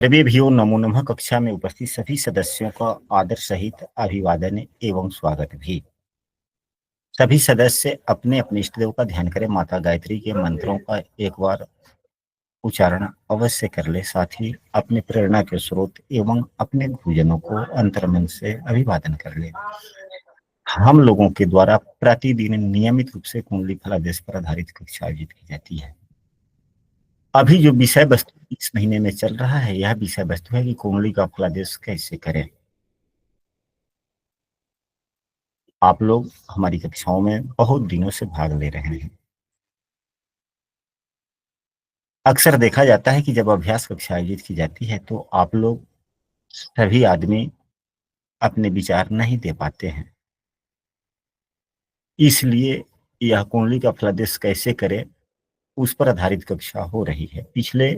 सभी भी नमो नमः। कक्षा में उपस्थित सभी सदस्यों का आदर सहित अभिवादन एवं स्वागत भी। सभी सदस्य अपने अपने इष्ट देव का ध्यान करें। माता गायत्री के मंत्रों का एक बार उच्चारण अवश्य कर ले। साथ ही अपने प्रेरणा के स्रोत एवं अपने गुरुजनों को अंतर्मन से अभिवादन कर ले। हम लोगों के द्वारा प्रतिदिन नियमित रूप से कुंडली फलादेश पर आधारित कक्षा आयोजित की जाती है। अभी जो विषय वस्तु इस महीने में चल रहा है, यह विषय वस्तु है कि कुंडली का फलादेश कैसे करें। आप लोग हमारी कक्षाओं में बहुत दिनों से भाग ले रहे हैं। अक्सर देखा जाता है कि जब अभ्यास कक्षा आयोजित की जाती है तो आप लोग सभी आदमी अपने विचार नहीं दे पाते हैं। इसलिए यह कुंडली का फलादेश कैसे करें उस पर आधारित कक्षा हो रही है। पिछले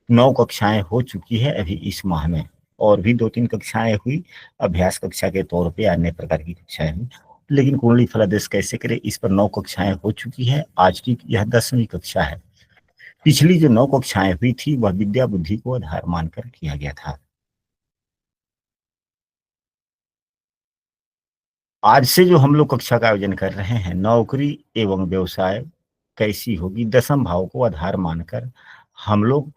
9 कक्षाएं हो चुकी है अभी इस माह में, और भी 2-3 कक्षाएं हुई अभ्यास कक्षा के तौर पे, अन्य प्रकार की कक्षाएं हुई। लेकिन कुंडली फलादेश कैसे करें इस पर 9 कक्षाएं हो चुकी है। आज की यह 10वीं कक्षा है। पिछली जो 9 कक्षाएं हुई थी वह विद्या बुद्धि को आधार मानकर किया गया था। आज से जो हम लोग कक्षा का आयोजन कर रहे हैं, नौकरी एवं व्यवसाय कैसी होगी, 10th भाव को आधार मानकर हम लोग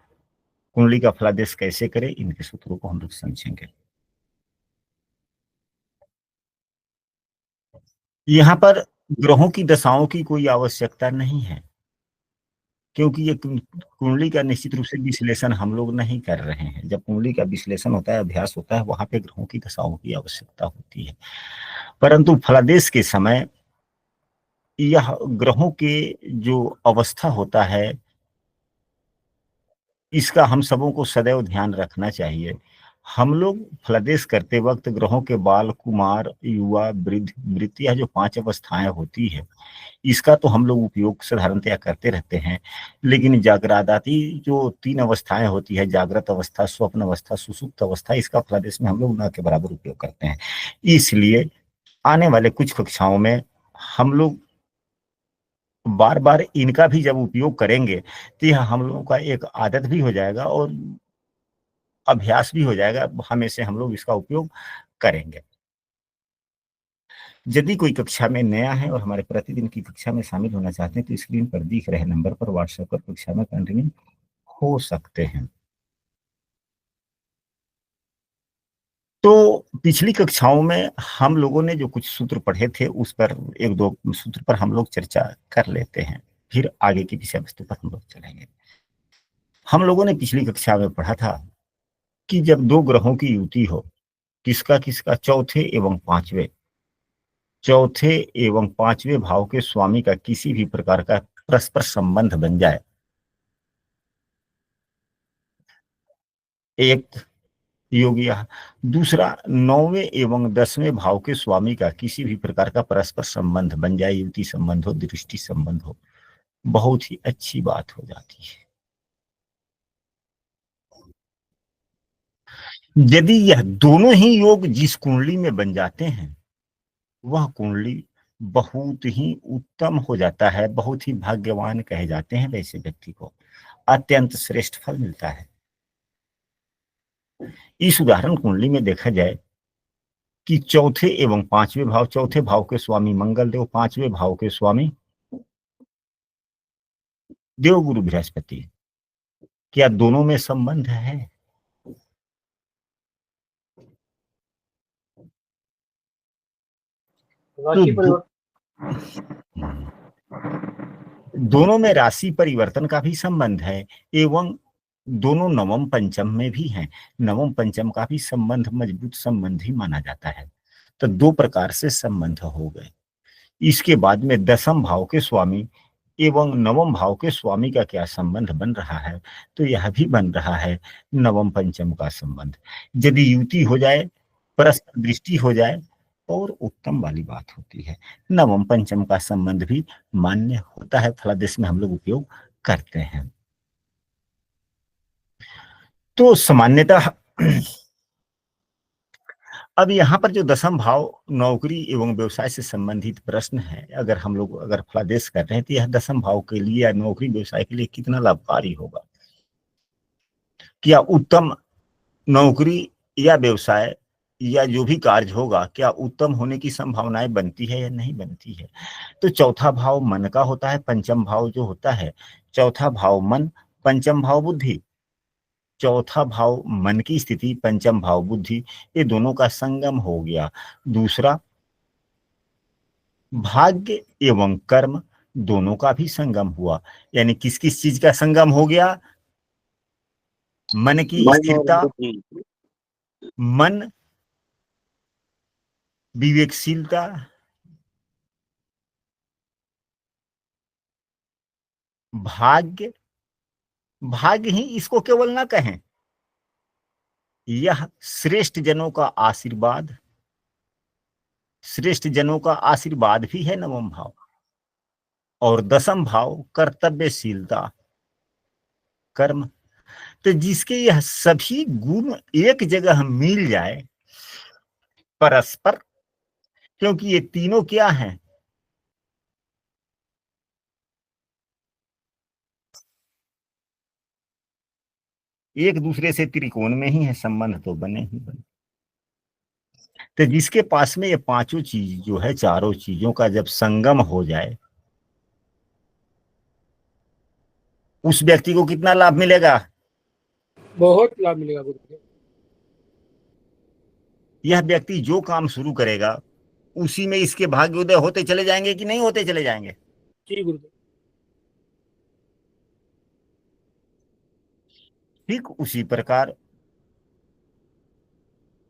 कुंडली का फलादेश कैसे करें, इनके सूत्रों को हम लोग समझेंगे। यहाँ पर ग्रहों की दशाओं की कोई आवश्यकता नहीं है, क्योंकि ये कुंडली का निश्चित रूप से विश्लेषण हम लोग नहीं कर रहे हैं। जब कुंडली का विश्लेषण होता है, अभ्यास होता है, वहां पे ग्रहों की दशाओं की आवश्यकता होती है। परंतु फलादेश के समय यह ग्रहों के जो अवस्था होता है, इसका हम सबों को सदैव ध्यान रखना चाहिए। हम लोग फलादेश करते वक्त ग्रहों के बाल, कुमार, युवा, वृद्ध, मृत, यह जो 5 अवस्थाएं होती है, इसका तो हम लोग उपयोग साधारणतया करते रहते हैं। लेकिन जागरादाती जो 3 अवस्थाएं होती है, जागृत अवस्था, स्वप्न अवस्था, सुषुप्त अवस्था, इसका फलादेश में हम लोग न के बराबर उपयोग करते हैं। इसलिए आने वाले कुछ कक्षाओं में हम लोग बार बार इनका भी जब उपयोग करेंगे तो यह हम लोगों का एक आदत भी हो जाएगा और अभ्यास भी हो जाएगा। हमेशा हम लोग इसका उपयोग करेंगे। यदि कोई कक्षा में नया है और हमारे प्रतिदिन की कक्षा में शामिल होना चाहते हैं तो स्क्रीन पर दिख रहे नंबर पर व्हाट्सएप पर कक्षा में कंटिन्यू हो सकते हैं। तो पिछली कक्षाओं में हम लोगों ने जो कुछ सूत्र पढ़े थे उस पर 1-2 सूत्र पर हम लोग चर्चा कर लेते हैं, फिर आगे की विषय वस्तु पर हम लोग चलेंगे। हम लोगों ने पिछली कक्षा में पढ़ा था कि जब 2 ग्रहों की युति हो, किसका किसका, चौथे एवं पांचवें भाव के स्वामी का किसी भी प्रकार का परस्पर संबंध बन जाए, एक योग यह। दूसरा, 9वें एवं 10वें भाव के स्वामी का किसी भी प्रकार का परस्पर संबंध बन जाए, युति संबंध हो, दृष्टि संबंध हो, बहुत ही अच्छी बात हो जाती है। यदि यह दोनों ही योग जिस कुंडली में बन जाते हैं, वह कुंडली बहुत ही उत्तम हो जाता है। बहुत ही भाग्यवान कहे जाते हैं वैसे व्यक्ति को, अत्यंत श्रेष्ठ फल मिलता है। इस उदाहरण कुंडली में देखा जाए कि चौथे एवं पांचवें भाव, चौथे भाव के स्वामी मंगल देव, पांचवें भाव के स्वामी देवगुरु बृहस्पति, क्या दोनों में संबंध है? तो दोनों में राशि परिवर्तन का भी संबंध है, एवं दोनों नवम पंचम में भी हैं। नवम पंचम का भी संबंध मजबूत संबंध ही माना जाता है। तो 2 प्रकार से संबंध हो गए। इसके बाद में 10th भाव के स्वामी एवं नवम भाव के स्वामी का क्या संबंध बन रहा है, तो यह भी बन रहा है नवम पंचम का संबंध। यदि युति हो जाए, परस्पर दृष्टि हो जाए, और उत्तम वाली बात होती है। नवम पंचम का संबंध भी मान्य होता है, फलादेश में हम लोग उपयोग करते हैं। तो सामान्यतः अब यहाँ पर जो 10th भाव नौकरी एवं व्यवसाय से संबंधित प्रश्न है, अगर हम लोग फलादेश कर रहे हैं तो यह 10th भाव के लिए या नौकरी व्यवसाय के लिए कितना लाभकारी होगा, क्या उत्तम नौकरी या व्यवसाय या जो भी कार्य होगा, क्या उत्तम होने की संभावनाएं बनती है या नहीं बनती है। तो चौथा भाव मन का होता है, पंचम भाव जो होता है, चौथा भाव मन, पंचम भाव बुद्धि। चौथा भाव मन की स्थिति, पंचम भाव बुद्धि, ये दोनों का संगम हो गया। दूसरा, भाग्य एवं कर्म दोनों का भी संगम हुआ। यानी किस किस चीज का संगम हो गया? मन की मन और स्थिरता, बुद्धि। मन, विवेकशीलता, भाग्य। भाग्य ही इसको केवल ना कहें, यह श्रेष्ठ जनों का आशीर्वाद, श्रेष्ठ जनों का आशीर्वाद भी है नवम भाव। और दसम भाव कर्तव्यशीलता, कर्म। तो जिसके यह सभी गुण एक जगह मिल जाए परस्पर, क्योंकि ये तीनों क्या हैं? एक दूसरे से त्रिकोण में ही है, संबंध तो बने ही बने। तो जिसके पास में ये पांचों चीज जो है, चारों चीजों का जब संगम हो जाए, उस व्यक्ति को कितना लाभ मिलेगा? बहुत लाभ मिलेगा गुरुदेव। यह व्यक्ति जो काम शुरू करेगा उसी में इसके भाग्योदय होते चले जाएंगे कि नहीं होते चले जाएंगे? जी गुरुदेव। ठीक उसी प्रकार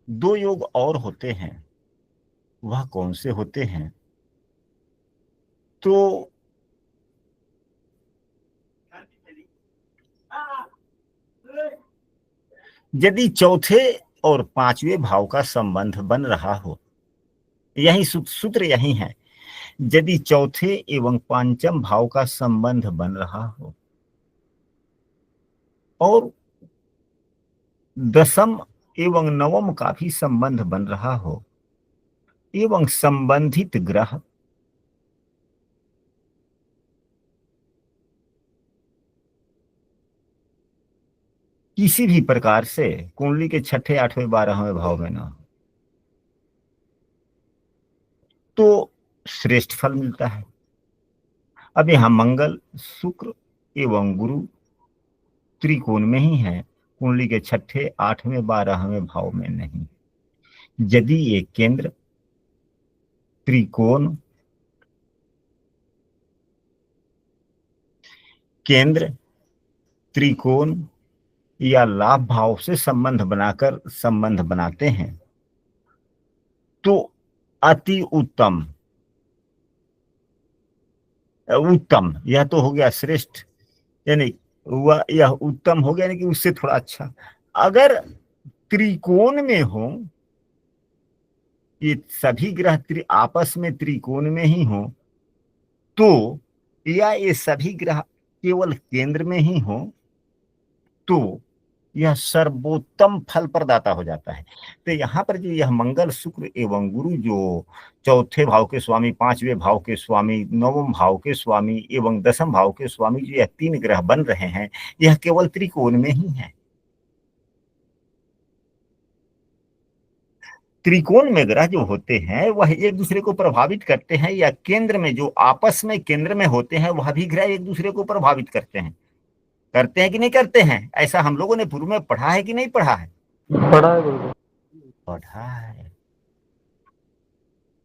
दो योग और होते हैं। वह कौन से होते हैं? तो यदि चौथे और पांचवें भाव का संबंध बन रहा हो, यही सूत्र यही है, यदि चौथे एवं पांचम भाव का संबंध बन रहा हो और दसम एवं नवम का भी संबंध बन रहा हो, एवं संबंधित ग्रह किसी भी प्रकार से कुंडली के छठे, आठवें, 12वें भाव में ना हो, तो श्रेष्ठ फल मिलता है। अब यहां मंगल, शुक्र एवं गुरु त्रिकोण में ही है, कुंडली के छठे, आठवें, 12वें भाव में नहीं। यदि ये केंद्र, त्रिकोण, केंद्र, त्रिकोण या लाभ भाव से संबंध बनाकर संबंध बनाते हैं, तो अति उत्तम, उत्तम यह तो हो गया श्रेष्ठ, यानी वह यह उत्तम हो गया, यानी कि उससे थोड़ा अच्छा। अगर त्रिकोण में हो, ये सभी ग्रह आपस में त्रिकोण में ही हो, तो या ये सभी ग्रह केवल केंद्र में ही हो, तो यह सर्वोत्तम फल प्रदाता हो जाता है। तो यहाँ पर जो यह मंगल, शुक्र एवं गुरु जो चौथे भाव के स्वामी, पांचवें भाव के स्वामी, नवम भाव के स्वामी एवं दसम भाव के स्वामी जो यह तीन ग्रह बन रहे हैं, यह केवल त्रिकोण में ही है। त्रिकोण में ग्रह जो होते हैं वह एक दूसरे को प्रभावित करते हैं, या केंद्र में जो आपस में केंद्र में होते हैं वह भी ग्रह एक दूसरे को प्रभावित करते हैं। करते हैं कि नहीं करते हैं? ऐसा हम लोगों ने पूर्व में पढ़ा है कि नहीं पढ़ा है? पढ़ा है गुरुदेव। पढ़ा है।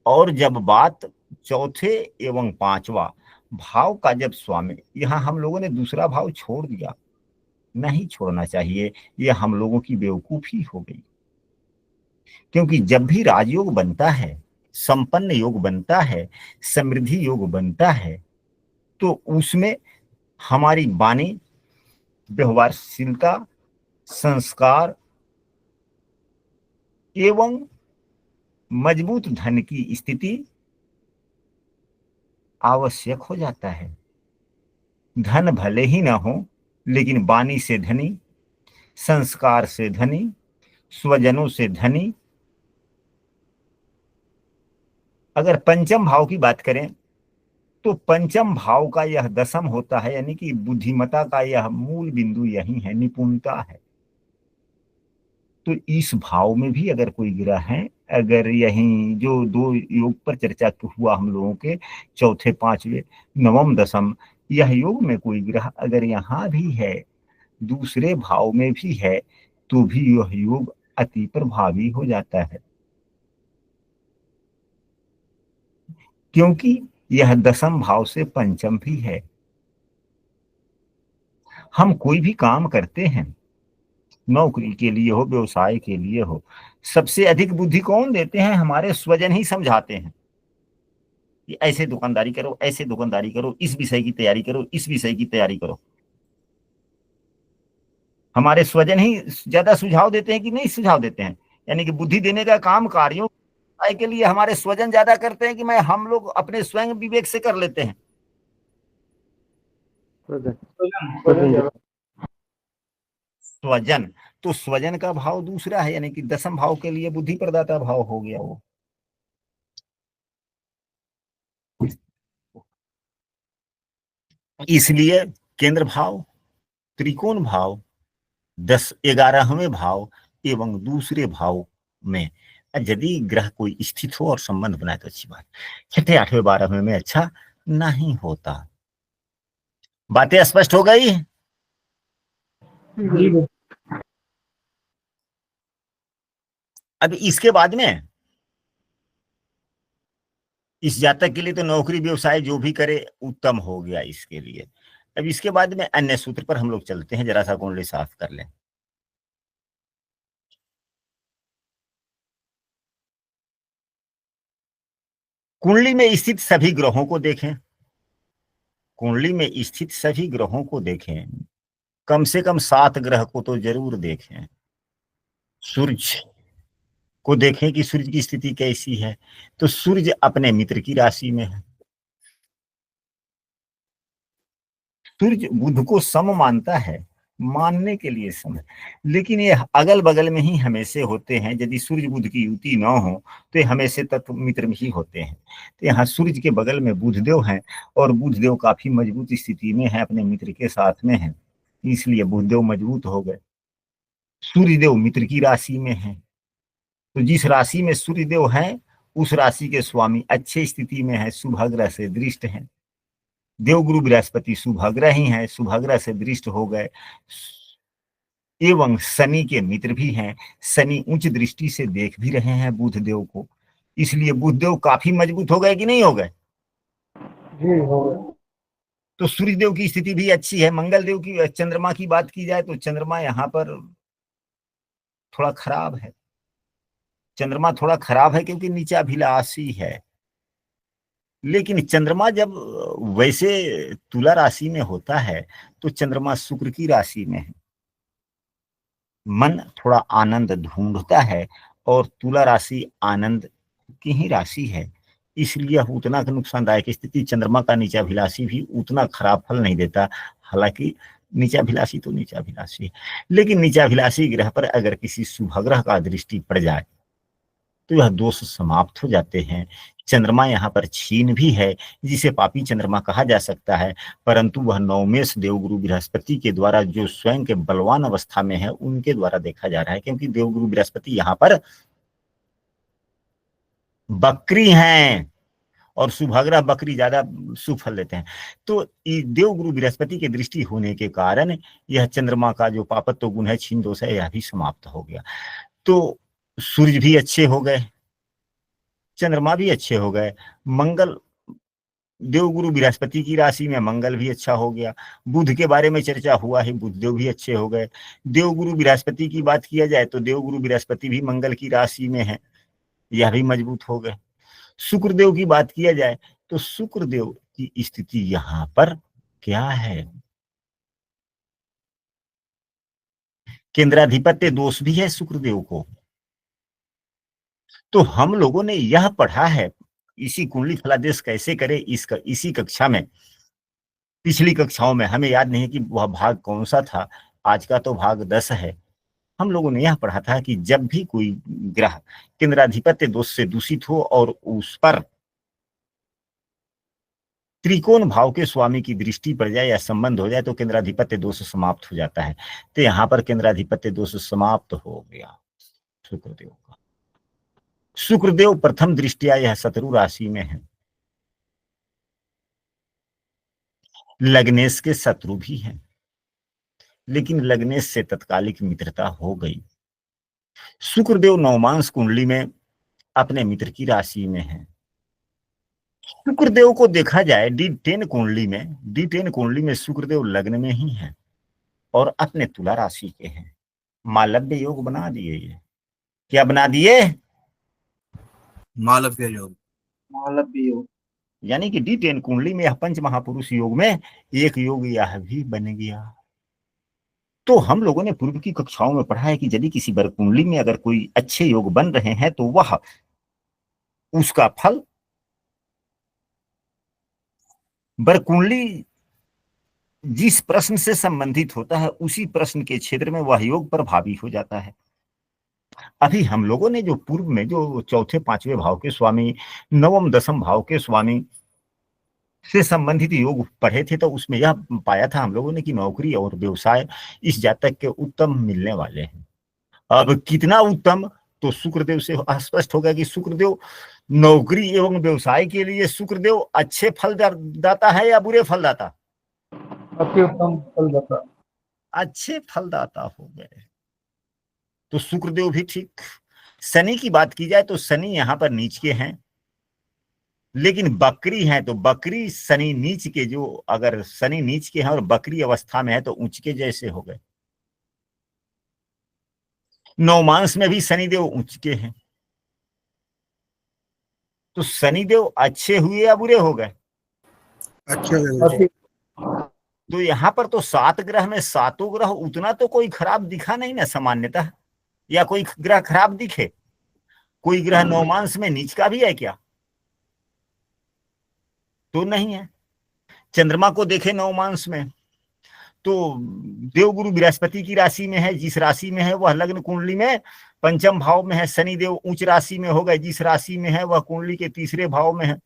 और जब बात चौथे एवं पांचवा भाव का जब स्वामी, यहां हम लोगों ने दूसरा भाव छोड़ दिया, नहीं छोड़ना चाहिए, यह हम लोगों की बेवकूफी हो गई। क्योंकि जब भी राजयोग बनता है, संपन्न योग बनता है, समृद्धि योग बनता है, तो उसमें हमारी वाणी, व्यवहारशीलता, संस्कार एवं मजबूत धन की स्थिति आवश्यक हो जाता है। धन भले ही ना हो, लेकिन वाणी से धनी, संस्कार से धनी, स्वजनों से धनी। अगर पंचम भाव की बात करें, तो पंचम भाव का यह दसम होता है, यानी कि बुद्धिमता का यह मूल बिंदु यही है, निपुणता है। तो इस भाव में भी अगर कोई ग्रह है, अगर यही जो दो योग पर चर्चा हुआ हम लोगों के, चौथे पांचवे नवम दशम, यह योग में कोई ग्रह अगर यहाँ भी है, दूसरे भाव में भी है, तो भी यह योग अति प्रभावी हो जाता है, क्योंकि यह दशम भाव से पंचम भी है। हम कोई भी काम करते हैं, नौकरी के लिए हो, व्यवसाय के लिए हो, सबसे अधिक बुद्धि कौन देते हैं? हमारे स्वजन ही समझाते हैं कि ऐसे दुकानदारी करो, ऐसे दुकानदारी करो, इस विषय की तैयारी करो, इस विषय की तैयारी करो। हमारे स्वजन ही ज्यादा सुझाव देते हैं कि नहीं सुझाव देते हैं? यानी कि बुद्धि देने का काम कार्यों के लिए हमारे स्वजन ज्यादा करते हैं कि मैं हम लोग अपने स्वयं विवेक से कर लेते हैं? स्वजन। तो स्वजन का भाव दूसरा है, यानी कि दशम भाव के लिए बुद्धि प्रदाता भाव हो गया वो। इसलिए केंद्र भाव, त्रिकोण भाव, 11वें भाव एवं दूसरे भाव में यदि ग्रह कोई स्थित हो और संबंध बनाए तो अच्छी बात, छठे आठवें 12वें में अच्छा नहीं होता। बातें स्पष्ट हो गई? अब इसके बाद में इस जातक के लिए तो नौकरी व्यवसाय जो भी करे उत्तम हो गया इसके लिए। अब इसके बाद में अन्य सूत्र पर हम लोग चलते हैं, जरा सा कुंडली साफ कर लें। कुंडली में स्थित सभी ग्रहों को देखें, कुंडली में स्थित सभी ग्रहों को देखें, कम से कम 7 ग्रह को तो जरूर देखें। सूर्य को देखें कि सूर्य की स्थिति कैसी है, तो सूर्य अपने मित्र की राशि में है। सूर्य बुध को सम मानता है, मानने के लिए सम है, लेकिन ये अगल बगल में ही हमेशा होते हैं। यदि सूर्य बुध की युति न हो तो ये हमेशा तत्व मित्र में ही होते हैं। तो यहाँ सूर्य के बगल में बुधदेव हैं और बुधदेव काफी मजबूत स्थिति में है, अपने मित्र के साथ में है, इसलिए बुधदेव मजबूत हो गए। सूर्यदेव मित्र की राशि में है, तो जिस राशि में सूर्यदेव है उस राशि के स्वामी अच्छे स्थिति में है, शुभग्रह से दृष्ट है। देवगुरु बृहस्पति शुभग्रह ही है, शुभग्रह से दृष्ट हो गए, एवं शनि के मित्र भी हैं। शनि उच्च दृष्टि से देख भी रहे हैं बुधदेव को, इसलिए बुधदेव काफी मजबूत हो गए कि नहीं हो गए? तो सूर्यदेव की स्थिति भी अच्छी है। मंगल देव की, चंद्रमा की बात की जाए तो चंद्रमा यहाँ पर थोड़ा खराब है। चंद्रमा थोड़ा खराब है क्योंकि नीचाभिलाषी है, लेकिन चंद्रमा जब वैसे तुला राशि में होता है तो चंद्रमा शुक्र की राशि में है, मन थोड़ा आनंद ढूंढता है और तुला राशि आनंद की ही राशि है, इसलिए उतना नुकसानदायक स्थिति। चंद्रमा का नीचाभिलाषी भी उतना खराब फल नहीं देता, हालांकि नीचाभिलाषी तो नीचाभिलाषी है, लेकिन नीचाभिलाषी ग्रह पर अगर किसी शुभग्रह का दृष्टि पड़ जाए तो यह दोष समाप्त हो जाते हैं। चंद्रमा यहाँ पर छीन भी है, जिसे पापी चंद्रमा कहा जा सकता है, परंतु वह नवमेश देवगुरु बृहस्पति के द्वारा, जो स्वयं के बलवान अवस्था में है, उनके द्वारा देखा जा रहा है, क्योंकि देवगुरु बृहस्पति यहाँ पर बकरी हैं और शुभग्रह बकरी ज्यादा शुभ फल देते हैं। तो देवगुरु बृहस्पति के दृष्टि होने के कारण यह चंद्रमा का जो पापत्व गुण है, छीन दोष है, यह भी समाप्त हो गया। तो सूर्य भी अच्छे हो गए, चंद्रमा भी अच्छे हो गए, मंगल देवगुरु बृहस्पति की राशि में मंगल भी अच्छा हो गया। बुध के बारे में चर्चा हुआ है, बुधदेव भी अच्छे हो गए। देवगुरु बृहस्पति की बात किया जाए तो देवगुरु बृहस्पति भी मंगल की राशि में है, यह भी मजबूत हो गए। शुक्रदेव की बात किया जाए तो शुक्रदेव की स्थिति यहाँ पर क्या है? केंद्राधिपत्य दोष भी है शुक्रदेव को। तो हम लोगों ने यह पढ़ा है, इसी कुंडली फलादेश कैसे करें इसी कक्षा में, पिछली कक्षाओं में, हमें याद नहीं कि वह भाग कौन सा था, आज का तो भाग 10 है। हम लोगों ने यह पढ़ा था कि जब भी कोई ग्रह केंद्राधिपत्य दोष से दूषित हो और उस पर त्रिकोण भाव के स्वामी की दृष्टि पड़ जाए या संबंध हो जाए तो केंद्राधिपत्य दोष समाप्त हो जाता है। तो यहाँ पर केंद्राधिपत्य दोष समाप्त हो गया। शुक्रदेव का। शुक्रदेव प्रथम दृष्टिया यह शत्रु राशि में है, लग्नेश के शत्रु भी हैं, लेकिन लग्नेश से तत्कालिक मित्रता हो गई। शुक्रदेव नवमांश कुंडली में अपने मित्र की राशि में है। शुक्रदेव को देखा जाए डी10 कुंडली में शुक्रदेव लग्न में ही है और अपने तुला राशि के हैं। मालव्य योग बना दिए, ये क्या बना दिए? मालव्य योग। मालव्य योग। यानी कि डी10 कुंडली में यह पंच महापुरुष योग में एक योग यह भी बन गया। तो हम लोगों ने पूर्व की कक्षाओं में पढ़ा है कि यदि किसी वर कुंडली में अगर कोई अच्छे योग बन रहे हैं तो वह उसका फल वर कुंडली जिस प्रश्न से संबंधित होता है उसी प्रश्न के क्षेत्र में वह योग प्रभावी हो जाता है। अभी हम लोगों ने जो पूर्व में जो चौथे पांचवें भाव के स्वामी, नवम दसम भाव के स्वामी से संबंधित योग पढ़े थे, तो उसमें यह पाया था हम लोगों ने कि नौकरी और व्यवसाय इस जातक के उत्तम मिलने वाले हैं। अब कितना उत्तम, तो शुक्रदेव से स्पष्ट हो गया कि शुक्रदेव नौकरी एवं व्यवसाय के लिए शुक्रदेव अच्छे फल दाता है या बुरे फल दाता? अति उत्तम फलदाता। अच्छे फलदाता हो गए। तो शुक्रदेव भी ठीक। शनि की बात की जाए तो शनि यहाँ पर नीच के हैं, लेकिन बकरी हैं तो बकरी शनि नीच के, जो अगर शनि नीच के हैं और बकरी अवस्था में है तो उच्च के जैसे हो गए। नवमांश में भी शनिदेव उच्च के हैं, तो शनिदेव अच्छे हुए या बुरे हो गए? अच्छे हुए जी। तो यहाँ पर तो 7 ग्रह में सातों ग्रह उतना तो कोई खराब दिखा नहीं ना सामान्यतः, या कोई ग्रह खराब दिखे? कोई ग्रह नवमांश में नीच का भी है क्या? तो नहीं है। चंद्रमा को देखे नवमांश में तो देवगुरु बृहस्पति की राशि में है, जिस राशि में है वह लग्न कुंडली में पंचम भाव में है। शनि देव उच्च राशि में हो गए, जिस राशि में है वह कुंडली के तीसरे भाव में है।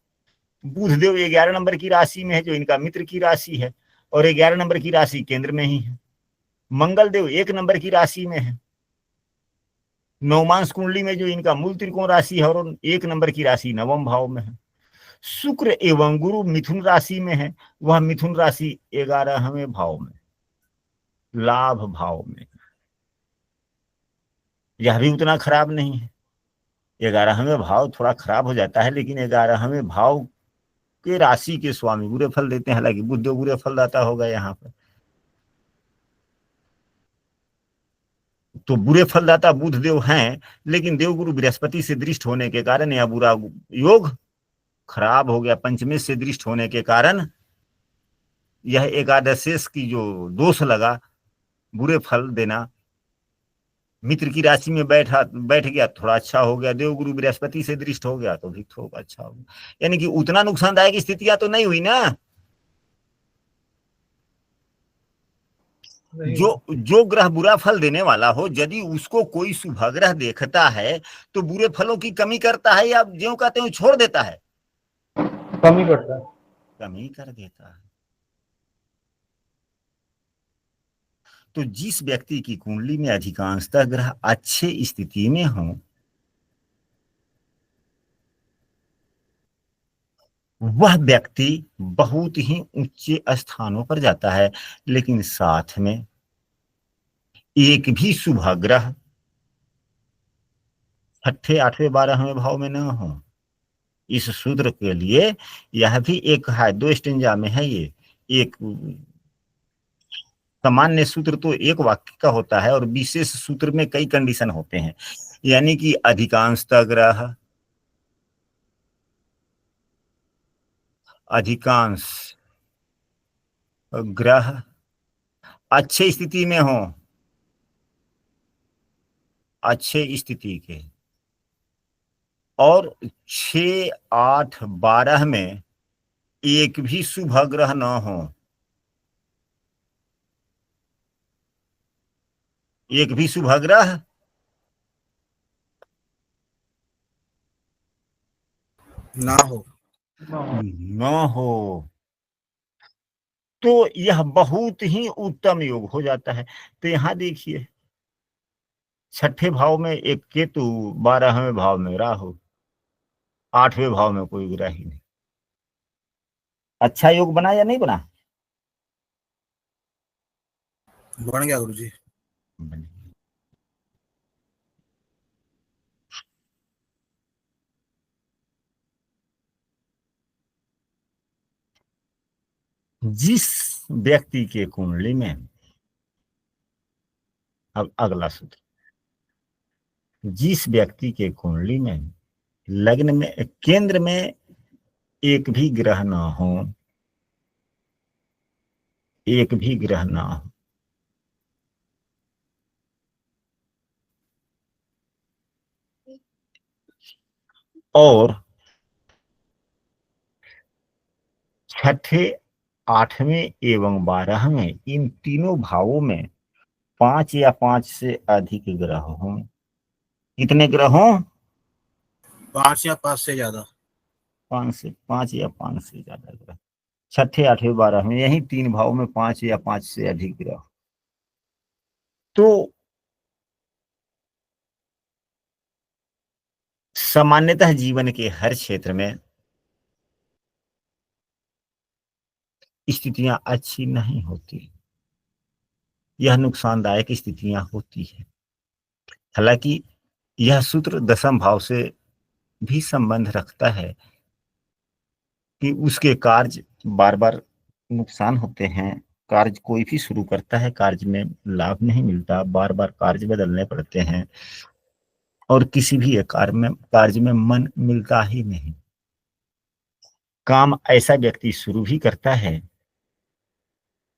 बुध देव 11 नंबर की राशि में है, जो इनका मित्र की राशि है, और 11 नंबर की राशि केंद्र में ही है। मंगल देव 1 नंबर की राशि में है, नवमांश कुंडली में जो इनका मूल त्रिकोण राशि है, और 1 नंबर की राशि नवम भाव में है। शुक्र एवं गुरु मिथुन राशि में है, वह मिथुन राशि 11वें भाव में, लाभ भाव में। यह भी उतना खराब नहीं है। 11वें भाव थोड़ा खराब हो जाता है, लेकिन 11वें भाव के राशि के स्वामी बुरे फल देते हैं। हालांकि बुध देव बुरे फल दाता होगा यहाँ पर, तो बुरे फलदाता बुध देव हैं, लेकिन देवगुरु बृहस्पति से दृष्ट होने के कारण यह बुरा योग खराब हो गया। पंचमे से दृष्ट होने के कारण यह एकादशेष की जो दोष लगा, बुरे फल देना, मित्र की राशि में बैठ गया, थोड़ा अच्छा हो गया। देवगुरु बृहस्पति से दृष्ट हो गया तो भी थोड़ा अच्छा हो गया। यानी कि उतना नुकसानदायक स्थितियां तो नहीं हुई ना। जो ग्रह बुरा फल देने वाला हो, यदि उसको कोई शुभ ग्रह देखता है तो बुरे फलों की कमी करता है या ज्यों का त्यों छोड़ देता है? कमी करता है। कमी कर देता है। तो जिस व्यक्ति की कुंडली में अधिकांशतः ग्रह अच्छे स्थिति में हो, वह व्यक्ति बहुत ही ऊंचे स्थानों पर जाता है, लेकिन साथ में एक भी शुभ ग्रह 6ठे 8वें 12वें भाव में न हो। इस सूत्र के लिए यह भी एक है, 2 स्टेंजा में है। ये एक सामान्य सूत्र तो एक वाक्य का होता है, और विशेष सूत्र में कई कंडीशन होते हैं। यानी कि अधिकांश ग्रह अच्छे स्थिति में हो, अच्छे स्थिति के, और 6, 8, 12 में एक भी शुभ ग्रह न हो, एक भी शुभ ग्रह ना हो, न हो, तो यह बहुत ही उत्तम योग हो जाता है। तो यहां देखिए, छठे भाव में एक केतु, 12वें भाव में राहु, 8वें भाव में कोई ग्रह ही नहीं। अच्छा योग बना या नहीं बना? बन गया गुरुजी। जिस व्यक्ति के कुंडली में, अब अगला सूत्र, जिस व्यक्ति के कुंडली में लग्न में केंद्र में एक भी ग्रह ना हो, एक भी ग्रह ना हो, और छठे, 8वें एवं 12वें इन तीनों भावों में 5 या 5 से अधिक ग्रह हों। कितने ग्रह हों? 5 या 5 से ज्यादा। 5 या 5 से ज्यादा ग्रह, छठे, 8वें, 12वें, यही तीन भावों में 5 या 5 से अधिक ग्रह। तो सामान्यतः जीवन के हर क्षेत्र में स्थितियां अच्छी नहीं होती, यह नुकसानदायक स्थितियां होती है। हालांकि यह सूत्र दशम भाव से भी संबंध रखता है कि उसके कार्य बार बार नुकसान होते हैं। कार्य कोई भी शुरू करता है, कार्य में लाभ नहीं मिलता, बार बार कार्य बदलने पड़ते हैं और किसी भी कार्य में मन मिलता ही नहीं। काम ऐसा व्यक्ति शुरू भी करता है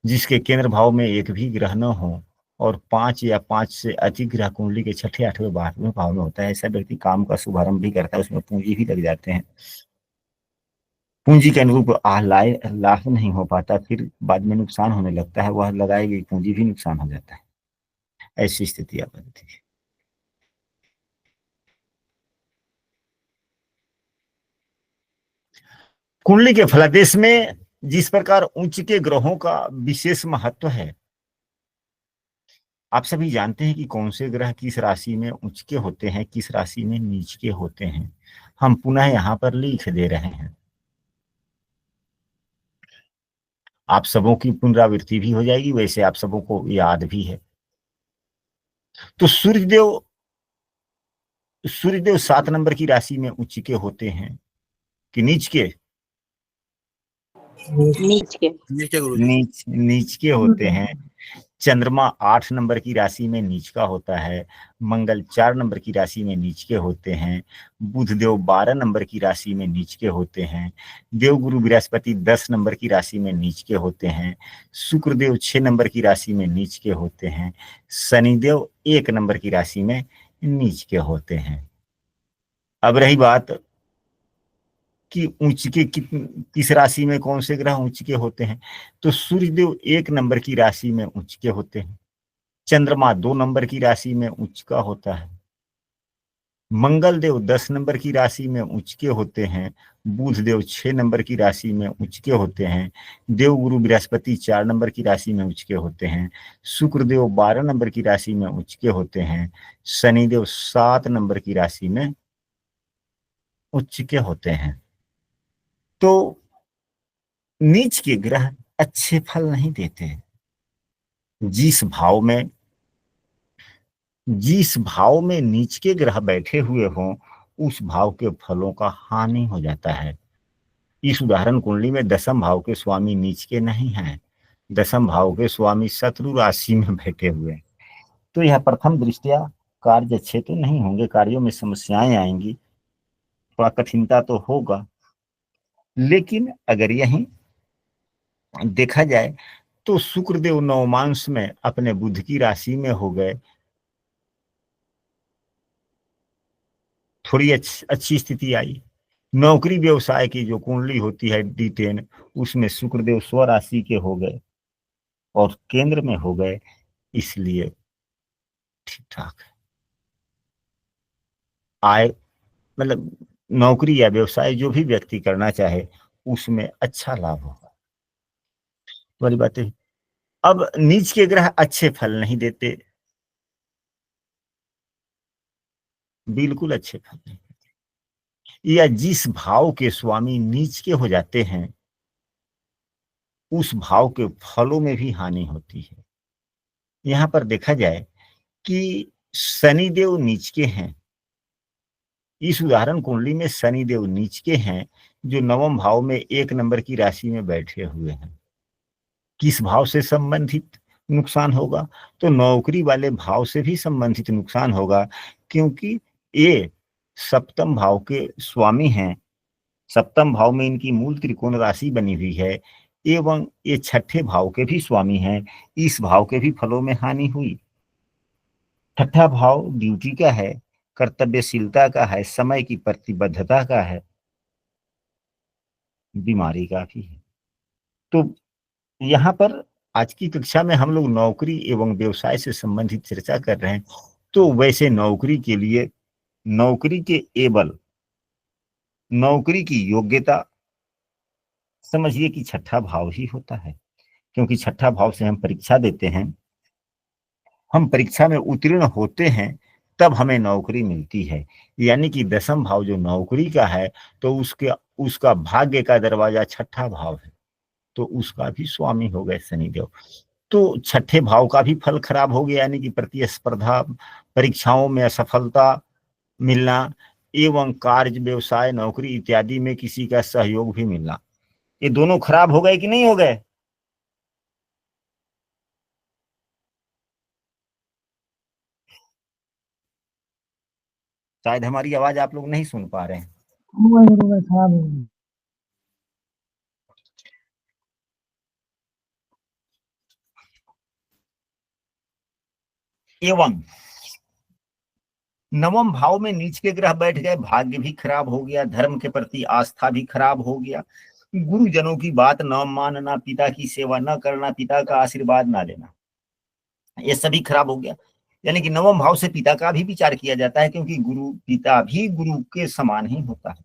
जिसके केंद्र भाव में एक भी ग्रह न हो और 5 या 5 से अधिक ग्रह कुंडली के छठे, 8वें, 12वें भाव में होता है। ऐसा व्यक्ति काम का शुभारंभ भी करता है, उसमें पूंजी भी लग जाते हैं, पूंजी के अनुरूप लाभ नहीं हो पाता, फिर बाद में नुकसान होने लगता है, वह लगाई गई पूंजी भी नुकसान हो जाता है। ऐसी स्थितियां बनती है। कुंडली के फलादेश में जिस प्रकार उच्च के ग्रहों का विशेष महत्व है, आप सभी जानते हैं कि कौन से ग्रह किस राशि में उच्च के होते हैं, किस राशि में नीच के होते हैं। हम पुनः यहां पर लिख दे रहे हैं, आप सबों की पुनरावृत्ति भी हो जाएगी, वैसे आप सबों को याद भी है। तो सूर्यदेव 7 नंबर की राशि में उच्च के होते हैं कि नीच के? नीच के। नीचे गुरुजी। नीच के होते हैं। चंद्रमा 8 नंबर की राशि में नीच का होता है। मंगल 4 नंबर की राशि में नीच के होते हैं। बुधदेव 12 नंबर की राशि में नीच के होते हैं। देवगुरु बृहस्पति 10 नंबर की राशि में नीच के होते हैं। शुक्रदेव 6 नंबर की राशि में नीच के होते हैं। शनिदेव 1 नंबर की राशि में नीच के होते हैं। अब रही बात कि उच्च के किस राशि में कौन से ग्रह उच्च के होते हैं, तो सूर्यदेव 1 नंबर की राशि में उच्च के होते हैं। चंद्रमा 2 नंबर की राशि में उच्च का होता है। मंगल देव 10 नंबर की राशि में उच्च के होते हैं। बुध देव 6 नंबर की राशि में उच्च के होते हैं। देवगुरु बृहस्पति 4 नंबर की राशि में उच्च के होते हैं। शुक्रदेव 12 नंबर की राशि में उच्च के होते हैं। शनिदेव 7 नंबर की राशि में उच्च के होते हैं। तो नीच के ग्रह अच्छे फल नहीं देते। जिस भाव में नीच के ग्रह बैठे हुए हों, उस भाव के फलों का हानि हो जाता है। इस उदाहरण कुंडली में दशम भाव के स्वामी नीच के नहीं हैं, दशम भाव के स्वामी शत्रु राशि में बैठे हुए हैं। तो यह प्रथम दृष्टया कार्य अच्छे तो नहीं होंगे, कार्यों में समस्याएं आएंगी, थोड़ा कठिनता तो होगा। लेकिन अगर यही देखा जाए तो शुक्रदेव नवमांश में अपने बुध की राशि में हो गए, थोड़ी अच्छी स्थिति आई। नौकरी व्यवसाय की जो कुंडली होती है D10, उसमें शुक्रदेव स्वराशि के हो गए और केंद्र में हो गए, इसलिए ठीक ठाक है। आय मतलब नौकरी या व्यवसाय जो भी व्यक्ति करना चाहे उसमें अच्छा लाभ होगा, बड़ी बात है। अब नीच के ग्रह अच्छे फल नहीं देते, बिल्कुल अच्छे फल नहीं, या जिस भाव के स्वामी नीच के हो जाते हैं उस भाव के फलों में भी हानि होती है। यहाँ पर देखा जाए कि शनिदेव नीच के हैं, इस उदाहरण कुंडली में शनिदेव नीच के हैं जो नवम भाव में 1 नंबर की राशि में बैठे हुए हैं। किस भाव से संबंधित नुकसान होगा? तो नौकरी वाले भाव से भी संबंधित नुकसान होगा, क्योंकि ये सप्तम भाव के स्वामी हैं। सप्तम भाव में इनकी मूल त्रिकोण राशि बनी हुई है एवं ये छठे भाव के भी स्वामी हैं। इस भाव के भी फलों में हानि हुई। छठा भाव ड्यूटी का है, कर्तव्यशीलता का है, समय की प्रतिबद्धता का है, बीमारी का भी है। तो यहाँ पर आज की कक्षा में हम लोग नौकरी एवं व्यवसाय से संबंधित चर्चा कर रहे हैं। तो वैसे नौकरी के लिए नौकरी के एबल, नौकरी की योग्यता समझिए कि छठा भाव ही होता है, क्योंकि छठा भाव से हम परीक्षा देते हैं, हम परीक्षा में उत्तीर्ण होते हैं, तब हमें नौकरी मिलती है। यानी कि दसम भाव जो नौकरी का है तो उसका भाग्य का दरवाजा छठा भाव है, तो उसका भी स्वामी हो गए शनिदेव। तो छठे भाव का भी फल खराब हो गया, यानी कि प्रतिस्पर्धा, परीक्षाओं में असफलता मिलना एवं कार्य, व्यवसाय, नौकरी इत्यादि में किसी का सहयोग भी मिलना, ये दोनों खराब हो गए कि नहीं हो गए? शायद हमारी आवाज आप लोग नहीं सुन पा रहे हैं। एवं नवम भाव में नीच के ग्रह बैठ गए, भाग्य भी खराब हो गया, धर्म के प्रति आस्था भी खराब हो गया, गुरुजनों की बात न मानना, पिता की सेवा न करना, पिता का आशीर्वाद ना लेना, ये सभी खराब हो गया। यानी कि नवम भाव से पिता का भी विचार किया जाता है, क्योंकि गुरु, पिता भी गुरु के समान ही होता है।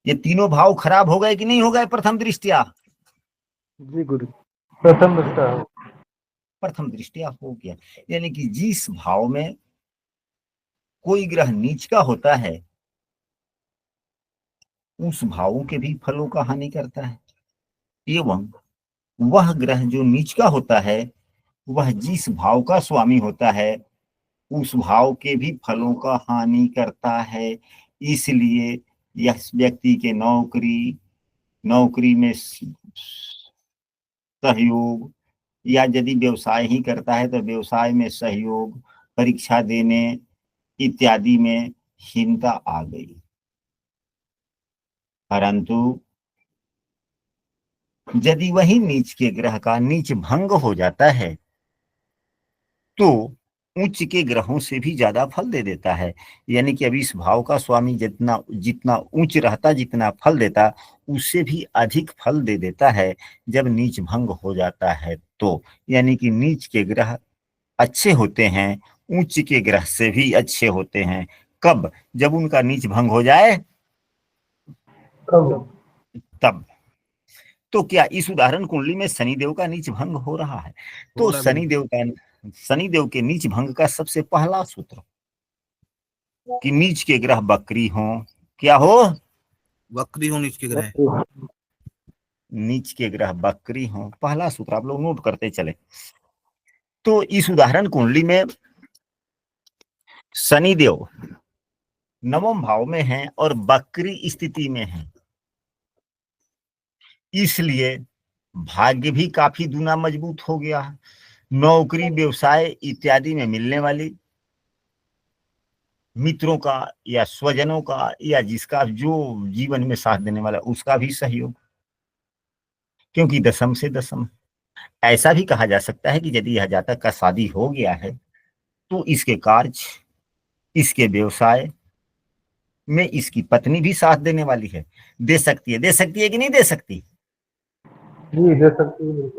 ये तीनों भाव खराब हो गए कि नहीं हो गए प्रथम दृष्टिया? जी गुरु, प्रथम दृष्टा हो। प्रथम दृष्टिया हो गया। यानी कि जिस भाव में कोई ग्रह नीच का होता है उस भावों के भी फलों का हानि करता है, एवं वह ग्रह जो नीच का होता है वह जिस भाव का स्वामी होता है उस भाव के भी फलों का हानि करता है। इसलिए यह व्यक्ति के नौकरी में सहयोग, या यदि व्यवसाय ही करता है तो व्यवसाय में सहयोग, परीक्षा देने इत्यादि में हीनता आ गई। परंतु यदि वही नीच के ग्रह का नीच भंग हो जाता है तो उच्च के ग्रहों से भी ज्यादा फल दे देता है। यानी कि अभी इस भाव का स्वामी जितना जितना उच्च रहता, जितना फल देता, उससे भी अधिक फल दे देता है जब नीच भंग हो जाता है। तो यानी कि नीच के ग्रह अच्छे होते हैं, उच्च के ग्रह से भी अच्छे होते हैं। कब? जब उनका नीच भंग हो जाए कब? तब। तो क्या इस उदाहरण कुंडली में शनिदेव का नीच भंग हो रहा है? तो हो रहा है शनिदेव के नीच भंग का सबसे पहला सूत्र कि नीच के ग्रह बकरी हो। क्या हो? वक्री हो नीच के ग्रह। नीच के ग्रह बकरी हो, पहला सूत्र आप लोग नोट करते चले। तो इस उदाहरण कुंडली में शनिदेव नवम भाव में है और बकरी स्थिति में है, इसलिए भाग्य भी काफी दूना मजबूत हो गया। नौकरी, व्यवसाय इत्यादि में मिलने वाली मित्रों का या स्वजनों का या जिसका जो जीवन में साथ देने वाला उसका भी सहयोग, क्योंकि दसम से दसम। ऐसा भी कहा जा सकता है कि यदि यह जातक का शादी हो गया है तो इसके कार्य, इसके व्यवसाय में इसकी पत्नी भी साथ देने वाली है। दे सकती है कि नहीं दे सकती? जी दे सकती है।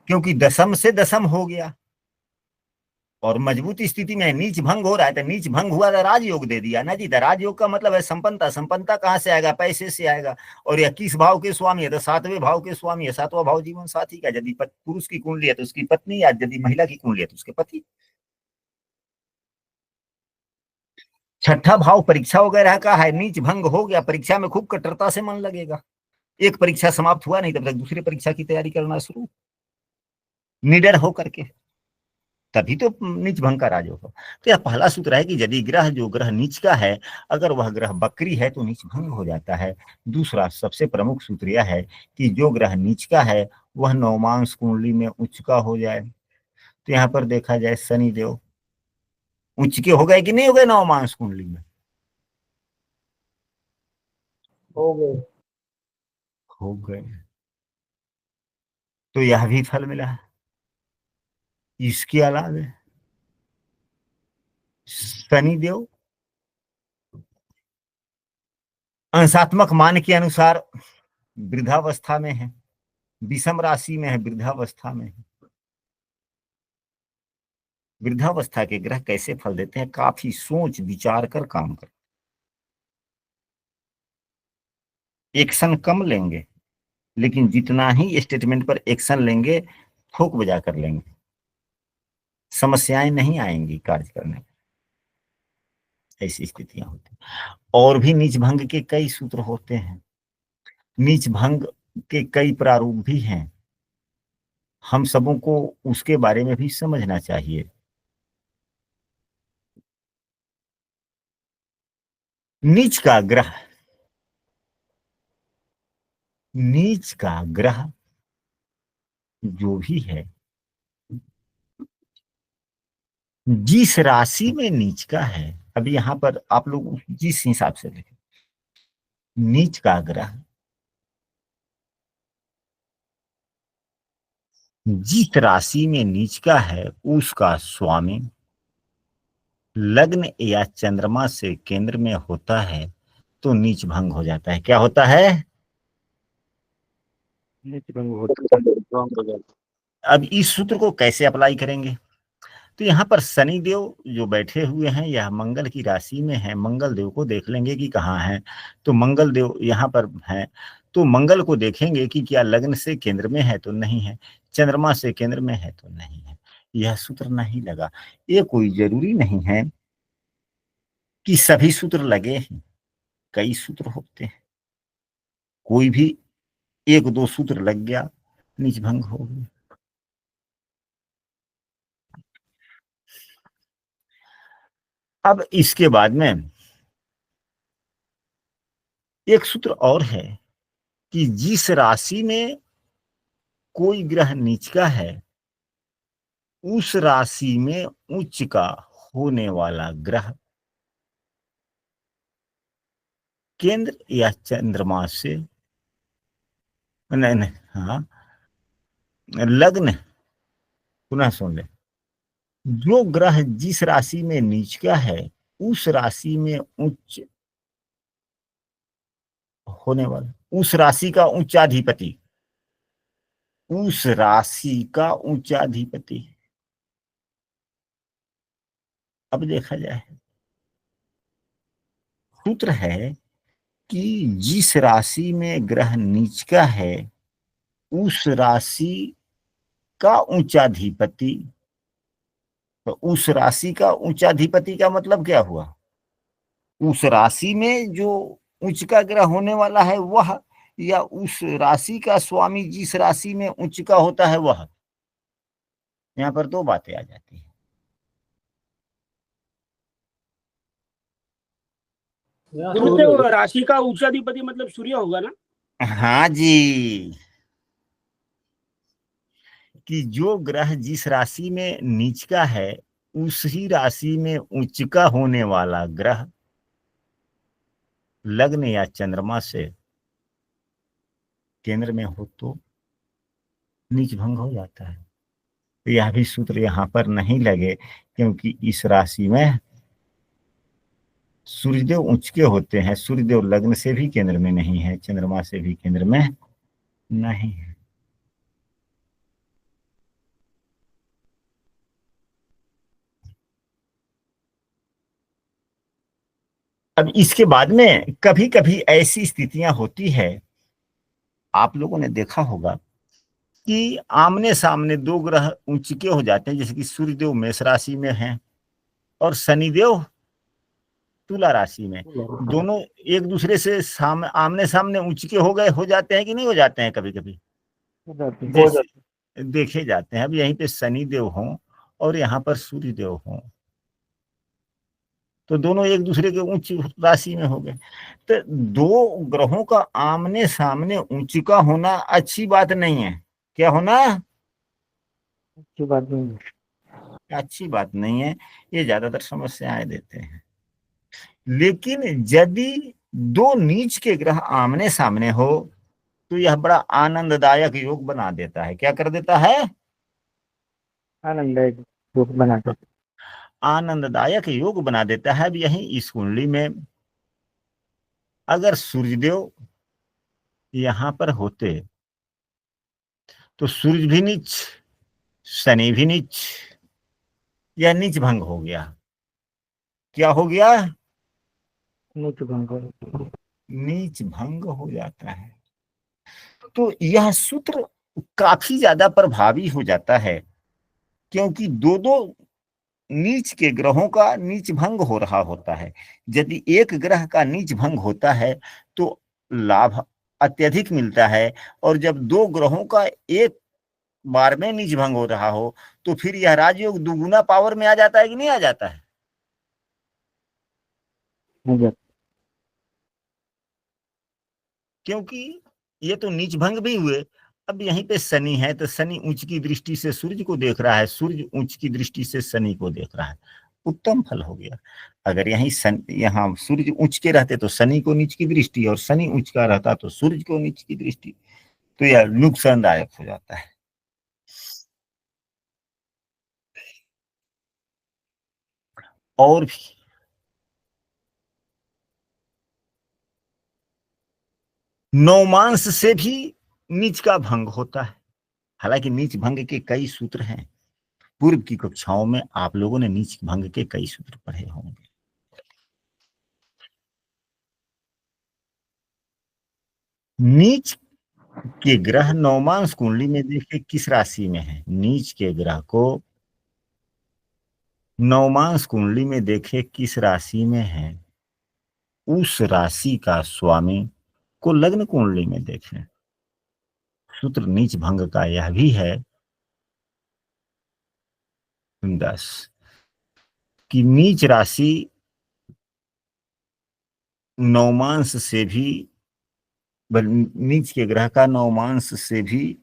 क्योंकि दसम से दसम हो गया और मजबूत स्थिति में नीच भंग हो रहा है, तो नीच भंग हुआ तो राजयोग दे दिया ना जी। तो राजयोग का मतलब है संपन्नता। संपन्नता कहाँ से आएगा? पैसे से आएगा। और यह किस भाव के स्वामी है? तो सातवें भाव के स्वामी है। सातवां भाव जीवन साथी का। यदि पुरुष की कुंडली है तो उसकी पत्नी, या यदि महिला की कुंडली है तो उसके पति। छठा भाव परीक्षा वगैरह का है, नीच भंग हो गया, परीक्षा में खूब कट्टरता से मन लगेगा, एक परीक्षा समाप्त हुआ नहीं तब तक दूसरी परीक्षा की तैयारी करना शुरू, निडर होकर के, तभी तो नीच भंग का राज होगा। तो यह पहला सूत्र है कि यदि ग्रह जो ग्रह नीच का है, अगर वह ग्रह बकरी है तो नीच भंग हो जाता है। दूसरा सबसे प्रमुख सूत्र यह है कि जो ग्रह नीच का है वह नवमांश कुंडली में उच्च का हो जाए। तो यहाँ पर देखा जाए शनि देव उच्च के हो गए कि नहीं हो गए नवमांश कुंडली में? हो गए। हो गए, तो यह भी फल मिला है। इसके अलावा शनिदेव अंशात्मक मान के अनुसार वृद्धावस्था में है, विषम राशि में है, वृद्धावस्था में है। वृद्धावस्था के ग्रह कैसे फल देते हैं? काफी सोच विचार कर काम कर, एक्शन कम लेंगे लेकिन जितना ही स्टेटमेंट पर एक्शन लेंगे ठोक बजा कर लेंगे, समस्याएं नहीं आएंगी कार्य करने में, ऐसी स्थितियां होती हैं। और भी नीच भंग के कई सूत्र होते हैं, नीच भंग के कई प्रारूप भी हैं, हम सबों को उसके बारे में भी समझना चाहिए। नीच का ग्रह, नीच का ग्रह जो भी है, जिस राशि में नीच का है, अब यहां पर आप लोग जिस हिसाब से देखें, नीच का ग्रह जिस राशि में नीच का है उसका स्वामी लग्न या चंद्रमा से केंद्र में होता है तो नीच भंग हो जाता है। क्या होता है? नीच भंग होता है। अब इस सूत्र को कैसे अप्लाई करेंगे? तो यहाँ पर शनि देव जो बैठे हुए हैं यह मंगल की राशि में है, मंगल देव को देख लेंगे कि कहाँ है। तो मंगल देव यहाँ पर है, तो मंगल को देखेंगे कि क्या लग्न से केंद्र में है तो नहीं है, चंद्रमा से केंद्र में है तो नहीं है। यह सूत्र नहीं लगा। ये कोई जरूरी नहीं है कि सभी सूत्र लगे हैं, कई सूत्र होते हैं, कोई भी एक दो सूत्र लग गया नीच भंग हो गया। अब इसके बाद में एक सूत्र और है कि जिस राशि में कोई ग्रह नीच का है उस राशि में उच्च का होने वाला ग्रह केंद्र या चंद्रमा से नहीं नहीं हाँ लग्न, पुनः सुन ले, जो ग्रह जिस राशि में नीच का है उस राशि में उच्च होने वाला, उस राशि का उच्चाधिपति, उस राशि का उच्चाधिपति। अब देखा जाए सूत्र है कि जिस राशि में ग्रह नीच का है उस राशि का उच्चाधिपति, तो उस राशि का उच्चाधिपति का मतलब क्या हुआ? उस राशि में जो उच्च का ग्रह होने वाला है वह, या उस राशि का स्वामी जिस राशि में उच्च का होता है वह। यहाँ पर दो बातें आ जाती हैं। तो राशि का उच्चाधिपति मतलब सूर्य होगा ना? हाँ जी, कि जो ग्रह जिस राशि में नीच का है उसी राशि में उच्च का होने वाला ग्रह लग्न या चंद्रमा से केंद्र में हो तो नीच भंग हो जाता है। तो यह भी सूत्र यहाँ पर नहीं लगे क्योंकि इस राशि में सूर्यदेव उच्च के होते हैं, सूर्यदेव लग्न से भी केंद्र में नहीं है, चंद्रमा से भी केंद्र में नहीं है। अब इसके बाद में कभी कभी ऐसी स्थितियां होती है, आप लोगों ने देखा होगा कि आमने सामने दो ग्रह उच्च के हो जाते हैं, जैसे कि सूर्यदेव मेष राशि में हैं और शनिदेव तुला राशि में दोनों एक दूसरे से आमने सामने उच्च के हो जाते हैं कि नहीं हो जाते हैं कभी कभी, जैसे देखे जाते हैं। अब यहीं पे शनि देव हों और यहाँ पर सूर्य देव हों तो दोनों एक दूसरे के उच्च राशि में हो गए। तो दो ग्रहों का आमने सामने उच्च का होना अच्छी बात नहीं है। क्या होना अच्छी बात नहीं है। अच्छी बात नहीं है, ये ज्यादातर समस्याएं देते हैं। लेकिन यदि दो नीच के ग्रह आमने सामने हो तो यह बड़ा आनंददायक योग बना देता है। क्या कर देता है? आनंददायक योग बनाता है। आनंददायक योग बना देता है। अब यही इस कुंडली में अगर सूर्यदेव यहां पर होते तो सूर्य भी नीच, शनि भी नीच, या नीच भंग हो गया। क्या हो गया? नीच भंग। नीच भंग हो जाता है। तो यह सूत्र काफी ज्यादा प्रभावी हो जाता है, क्योंकि दो दो नीच के ग्रहों का नीच भंग हो रहा होता है। यदि एक ग्रह का नीच भंग होता है तो लाभ अत्यधिक मिलता है, और जब दो ग्रहों का एक बार में नीच भंग हो रहा हो तो फिर यह राजयोग दुगुना पावर में आ जाता है कि नहीं आ जाता है? क्योंकि ये तो नीच भंग भी हुए। अब यहीं पे शनि है तो शनि उच्च की दृष्टि से सूर्य को देख रहा है, सूर्य उच्च की दृष्टि से शनि को देख रहा है, उत्तम फल हो गया। अगर यहाँ सूर्य उच्च के रहते तो शनि को नीच की दृष्टि, और शनि उच्च का रहता तो सूर्य को नीच की दृष्टि, तो यह नुकसानदायक हो जाता है। और भी नौमांस से भी नीच का भंग होता है। हालांकि नीच भंग के कई सूत्र हैं, पूर्व की कक्षाओं में आप लोगों ने नीच भंग के कई सूत्र पढ़े होंगे। नीच के ग्रह नौमांस कुंडली में देखिए किस राशि में है। नीच के ग्रह को नौमांस कुंडली में देखे किस राशि में है, उस राशि का स्वामी को लग्न कुंडली में देखें। सूत्र नीच भंग का यह भी है 10 कि नीच राशि नौमांस से भी, नीच के ग्रह का नौमांस से भी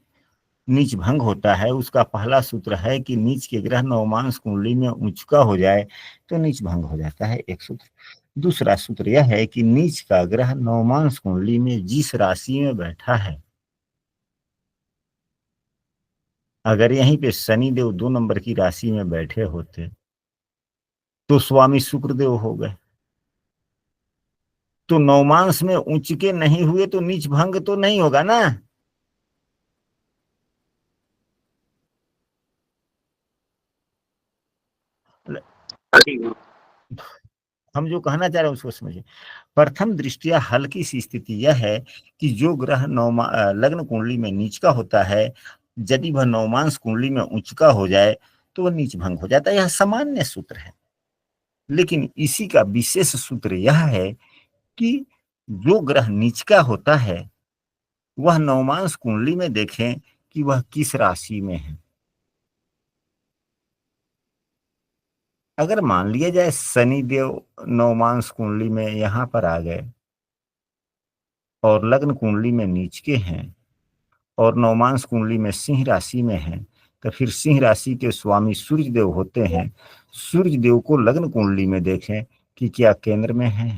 नीच भंग होता है। उसका पहला सूत्र है कि नीच के ग्रह नवमांश कुंडली में उच्च का हो जाए तो नीच भंग हो जाता है, एक सूत्र। दूसरा सूत्र यह है कि नीच का ग्रह नवमांश कुंडली में जिस राशि में बैठा है, अगर यहीं पे शनिदेव 2 नंबर की राशि में बैठे होते तो स्वामी शुक्रदेव हो गए। तो नवमांश में उच्च के नहीं हुए तो नीच भंग तो नहीं होगा ना। हम जो कहना चाह रहे हैं उसको समझिए। प्रथम दृष्टिया हल्की सी स्थिति यह है कि जो ग्रह लग्न कुंडली में नीच का होता है, यदि वह नवमांश कुंडली में उच्च का हो जाए तो वह नीच भंग हो जाता है। यह सामान्य सूत्र है। लेकिन इसी का विशेष सूत्र यह है कि जो ग्रह नीच का होता है वह नवमांश कुंडली में देखें कि वह किस राशि में है। अगर मान लिया जाए शनि देव नवमांश कुंडली में यहां पर आ गए और लग्न कुंडली में नीच के हैं और नवमांश कुंडली में सिंह राशि में है, तो फिर सिंह राशि के स्वामी सूर्य देव होते हैं। सूर्य देव को लग्न कुंडली में देखें कि क्या केंद्र में है।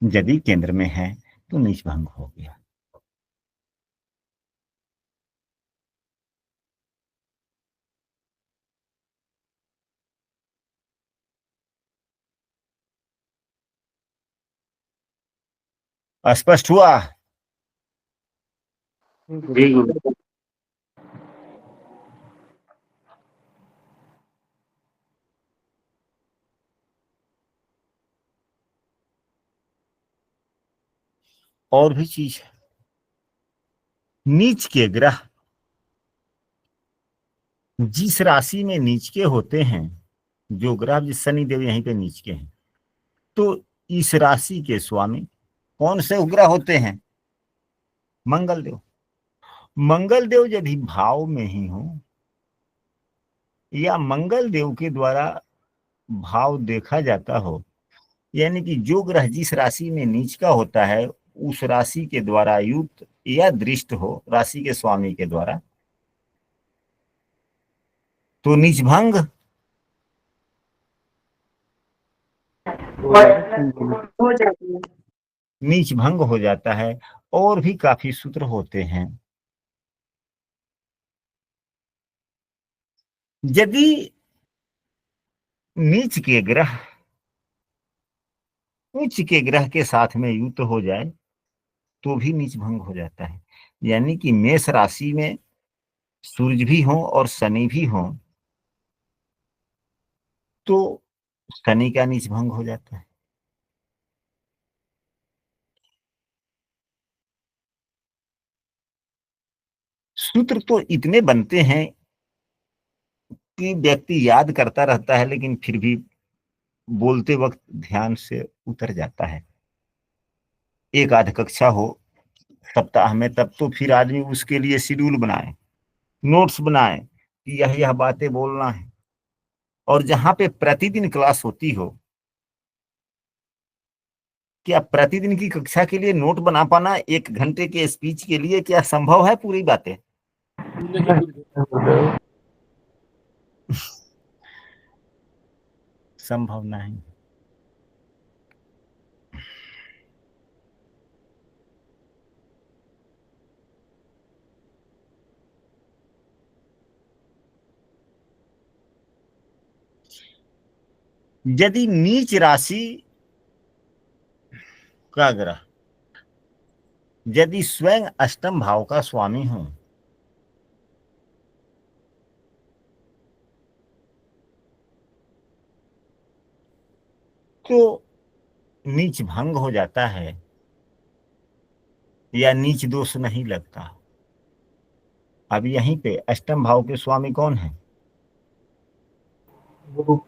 यदि केंद्र में है तो नीच भंग हो गया। स्पष्ट हुआ? और भी चीज है। नीच के ग्रह जिस राशि में नीच के होते हैं जो ग्रह जिस शनि देव यहीं पे नीच के हैं, तो इस राशि के स्वामी कौन से ग्रह होते हैं? मंगल देव। मंगल देव यदि भाव में ही हो या मंगल देव के द्वारा भाव देखा जाता हो, यानी कि जो ग्रह जिस राशि में नीच का होता है उस राशि के द्वारा युक्त या दृष्ट हो राशि के स्वामी के द्वारा, तो नीच भंग। हो जाती है। नीच भंग हो जाता है। और भी काफी सूत्र होते हैं। यदि नीच के ग्रह उच्च के ग्रह के साथ में युक्त हो जाए तो भी नीच भंग हो जाता है। यानी कि मेष राशि में सूर्य भी हो और शनि भी हो तो शनि का नीच भंग हो जाता है। सूत्र तो इतने बनते हैं कि व्यक्ति याद करता रहता है, लेकिन फिर भी बोलते वक्त ध्यान से उतर जाता है। एक आध कक्षा हो सप्ताह में, तब तो फिर आदमी उसके लिए शेड्यूल बनाए, नोट्स बनाए कि यह बातें बोलना है। और जहां पे प्रतिदिन क्लास होती हो, क्या प्रतिदिन की कक्षा के लिए नोट बना पाना 1 घंटे के स्पीच के लिए क्या संभव है? पूरी बातें नहीं गुरुदेव। संभव नहीं। यदि नीच राशि का ग्रह यदि स्वयं अष्टम भाव का स्वामी हो तो नीच भंग हो जाता है या नीच दोष नहीं लगता। अब यहीं पे अष्टम भाव के स्वामी कौन है? गुरु।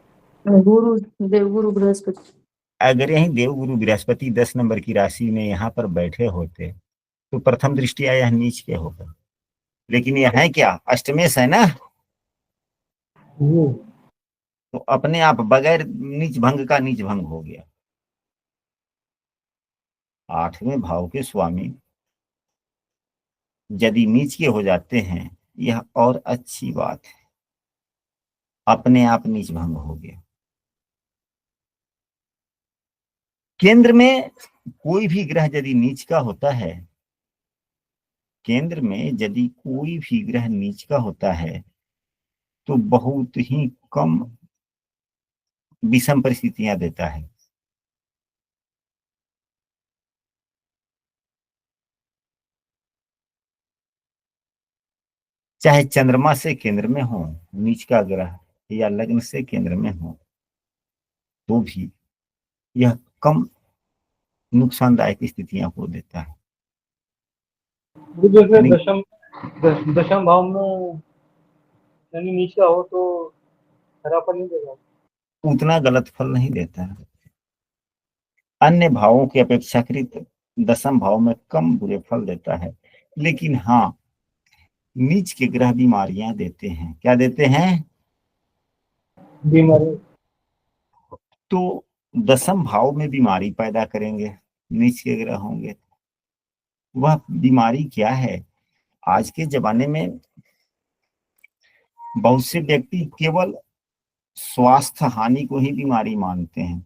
गुरु देवगुरु बृहस्पति। अगर यहीं देवगुरु बृहस्पति 10 नंबर की राशि में यहाँ पर बैठे होते तो प्रथम दृष्टिया यह नीच के होगा। लेकिन यह है क्या? अष्टमेश है ना, तो अपने आप बगैर नीच भंग का नीच भंग हो गया। 8वें भाव के स्वामी यदि नीच के हो जाते हैं, यह और अच्छी बात है, अपने आप नीच भंग हो गया। केंद्र में कोई भी ग्रह यदि नीच का होता है, केंद्र में यदि कोई भी ग्रह नीच का होता है तो बहुत ही कम विषम परिस्थितियां देता है। चाहे चंद्रमा से केंद्र में हो नीच का ग्रह या लग्न से केंद्र में हो, तो भी यह कम नुकसानदायक स्थितियां को देता है। जैसे नहीं, दशम भाव में शनि नीच का हो तो खराबा नहीं देगा। उतना गलत फल नहीं देता है। अन्य भावों की अपेक्षाकृत दशम भाव में कम बुरे फल देता है। लेकिन हाँ, नीच के ग्रह बीमारियां देते हैं। क्या देते हैं? बीमारी। तो दशम भाव में बीमारी पैदा करेंगे नीच के ग्रह होंगे। वह बीमारी क्या है? आज के जमाने में बहुत से व्यक्ति केवल स्वास्थ्य हानि को ही बीमारी मानते हैं,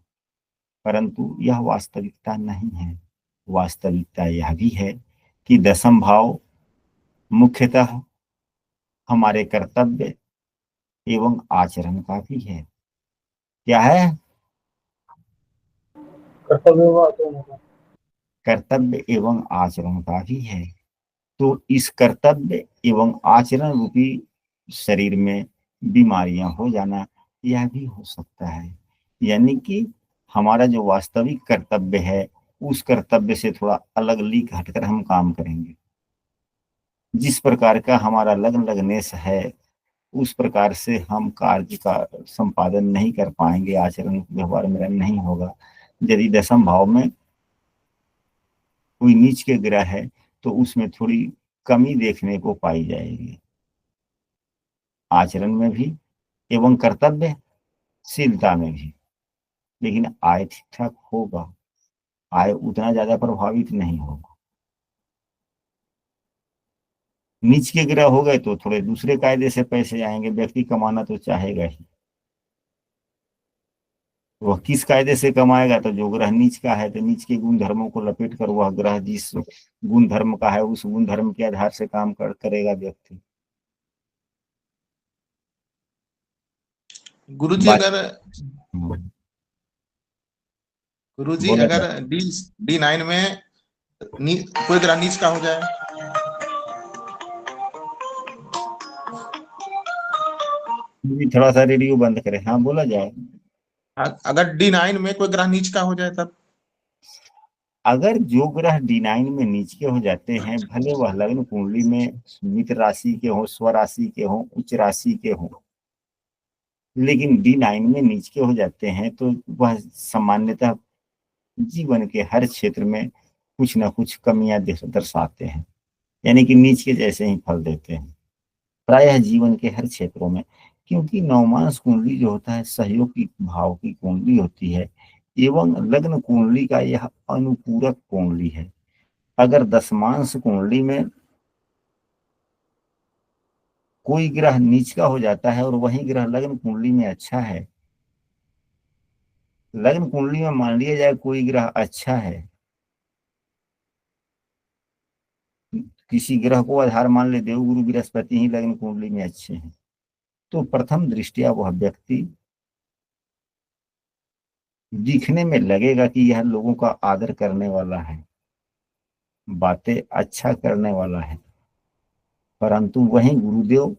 परंतु यह वास्तविकता नहीं है। वास्तविकता यह भी है कि दशम भाव मुख्यतः हमारे कर्तव्य एवं आचरण का भी है। क्या है? कर्तव्य एवं आचरण का भी है। तो इस कर्तव्य एवं आचरण रूपी शरीर में बीमारियां हो जाना यह भी हो सकता है। यानी कि हमारा जो वास्तविक कर्तव्य है उस कर्तव्य से थोड़ा अलग लीक हटकर हम काम करेंगे। जिस प्रकार का हमारा लग्न लग्नेश है उस प्रकार से हम कार्य का संपादन नहीं कर पाएंगे, आचरण व्यवहार मेरा नहीं होगा। यदि दशम भाव में कोई नीच के ग्रह है तो उसमें थोड़ी कमी देखने को पाई जाएगी, आचरण में भी एवं कर्तव्यशीलता में भी। लेकिन आय ठीक ठाक होगा, आय उतना ज्यादा प्रभावित नहीं होगा। नीच के ग्रह हो गए तो थोड़े दूसरे कायदे से पैसे आएंगे, व्यक्ति कमाना तो चाहेगा ही। वह किस कायदे से कमाएगा? तो जो ग्रह नीच का है तो नीच के गुण धर्मों को लपेट कर वह ग्रह जिस गुण धर्म का है उस गुण धर्म के आधार से काम करेगा व्यक्ति। गुरुजी बात- अगर गुरुजी बोला अगर D9 में कोई ग्रह नीच का हो जाए, थोड़ा सा रेडियो बंद करें। हाँ बोला जाए। अगर D9 में कोई ग्रह नीच का हो जाए तब? अगर जो ग्रह D9 में नीच के हो जाते हैं, भले वह लग्न कुंडली में मित्र राशि के हो, स्व राशि के हो, उच्च राशि के हो, लेकिन D9 में नीच के हो जाते हैं तो वह सामान्यतः जीवन के हर क्षेत्र में कुछ ना कुछ कमियां दर्शाते हैं, यानी कि नीच के जैसे ही फल देते हैं प्रायः जीवन के हर क्षेत्रों में। क्योंकि नवमांश कुंडली जो होता है सहयोग की भाव की कुंडली होती है एवं लग्न कुंडली का यह अनुपूरक कुंडली है। अगर दशमांश कुंडली में कोई ग्रह नीच का हो जाता है और वही ग्रह लग्न कुंडली में अच्छा है, लग्न कुंडली में मान लिया जाए कोई ग्रह अच्छा है, किसी ग्रह को आधार मान ले, देवगुरु बृहस्पति ही लग्न कुंडली में अच्छे हैं, तो प्रथम दृष्टिया वह व्यक्ति दिखने में लगेगा कि यह लोगों का आदर करने वाला है, बातें अच्छा करने वाला है। परंतु वही गुरुदेव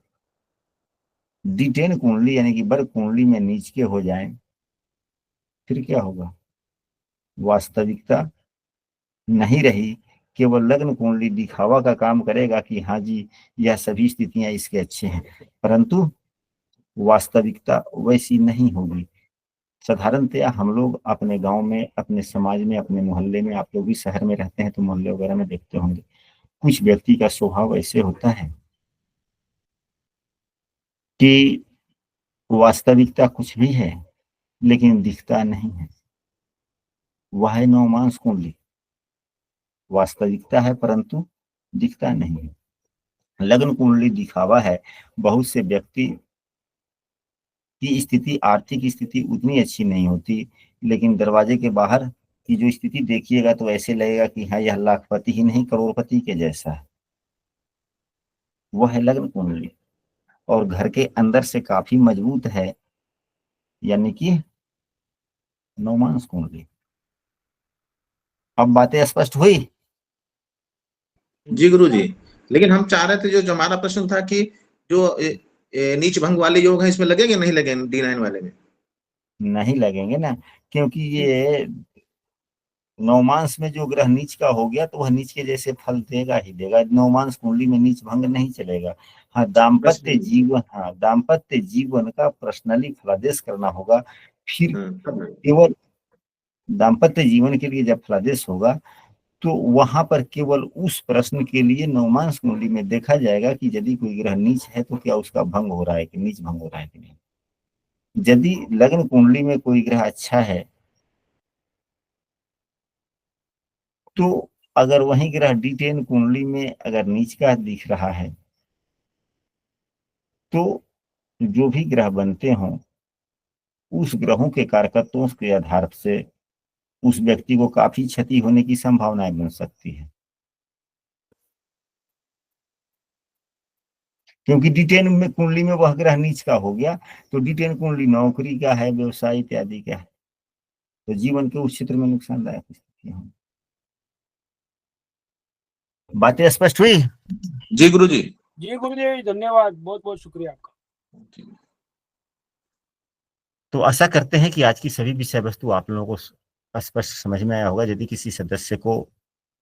D10 कुंडली यानी कि वर कुंडली में नीच के हो जाएं, फिर क्या होगा? वास्तविकता नहीं रही, केवल लग्न कुंडली दिखावा का काम करेगा कि हाँ जी यह सभी स्थितियां इसके अच्छे हैं, परंतु वास्तविकता वैसी नहीं होगी। साधारणतया हम लोग अपने गांव में, अपने समाज में, अपने मोहल्ले में, आप लोग भी शहर में रहते हैं तो मोहल्ले वगैरह में देखते होंगे, कुछ व्यक्ति का स्वभाव ऐसे होता है कि वास्तविकता कुछ भी है लेकिन दिखता नहीं है। वह है नवमांश कुंडली, वास्तविकता है परंतु दिखता नहीं है। लग्न कुंडली दिखावा है। बहुत से व्यक्ति की स्थिति, आर्थिक स्थिति उतनी अच्छी नहीं होती, लेकिन दरवाजे के बाहर की जो स्थिति देखिएगा तो ऐसे लगेगा कि हाँ यह लाखपति ही नहीं करोड़पति के जैसा है। वह है लग्न कुंडली। और घर के अंदर से काफी मजबूत है, यानी कि नवमांश कुंडली। अब बातें स्पष्ट हुई? जी गुरुजी, लेकिन हम चाह रहे थे, जो हमारा प्रश्न था कि जो नीच भंग वाले योग हैं इसमें लगेंगे नहीं लगेंगे D9 वाले में? नहीं लगेंगे ना, क्योंकि ये नवमांश में जो ग्रह नीच का हो गया तो वह नीच के जैसे फल देगा ही देगा। नवमांश कुंडली में नीच भंग नहीं चलेगा। हाँ दाम्पत्य जीवन का पर्सनली फलादेश करना होगा। फिर केवल दाम्पत्य जीवन के लिए जब फलादेश होगा तो वहां पर केवल उस प्रश्न के लिए नवमांश कुंडली में देखा जाएगा कि यदि कोई ग्रह नीच है तो क्या उसका भंग हो रहा है कि नीच भंग हो रहा है कि नहीं। यदि लग्न कुंडली में कोई ग्रह अच्छा है तो अगर वही ग्रह D10 कुंडली में अगर नीच का दिख रहा है तो जो भी ग्रह बनते हों उस ग्रहों के कारकत्वों के आधार से उस व्यक्ति को काफी क्षति होने की संभावनाएं बन सकती है। क्योंकि D10 में कुंडली में वह ग्रह नीच का हो गया तो D10 कुंडली नौकरी का है, व्यवसाय इत्यादि का है, तो जीवन के उस क्षेत्र में नुकसानदायक स्थिति होगी। बातें स्पष्ट हुई? जी गुरुजी। जी गुरुजी, धन्यवाद, बहुत बहुत शुक्रिया आपका। तो आशा करते हैं कि आज की सभी विषय वस्तु आप लोगों को स्पष्ट समझ में आया होगा। यदि किसी सदस्य को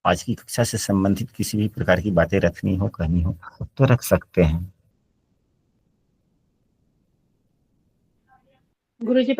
आज की कक्षा से संबंधित किसी भी प्रकार की बातें रखनी हो, कहनी हो तो रख सकते हैं। गुरुजी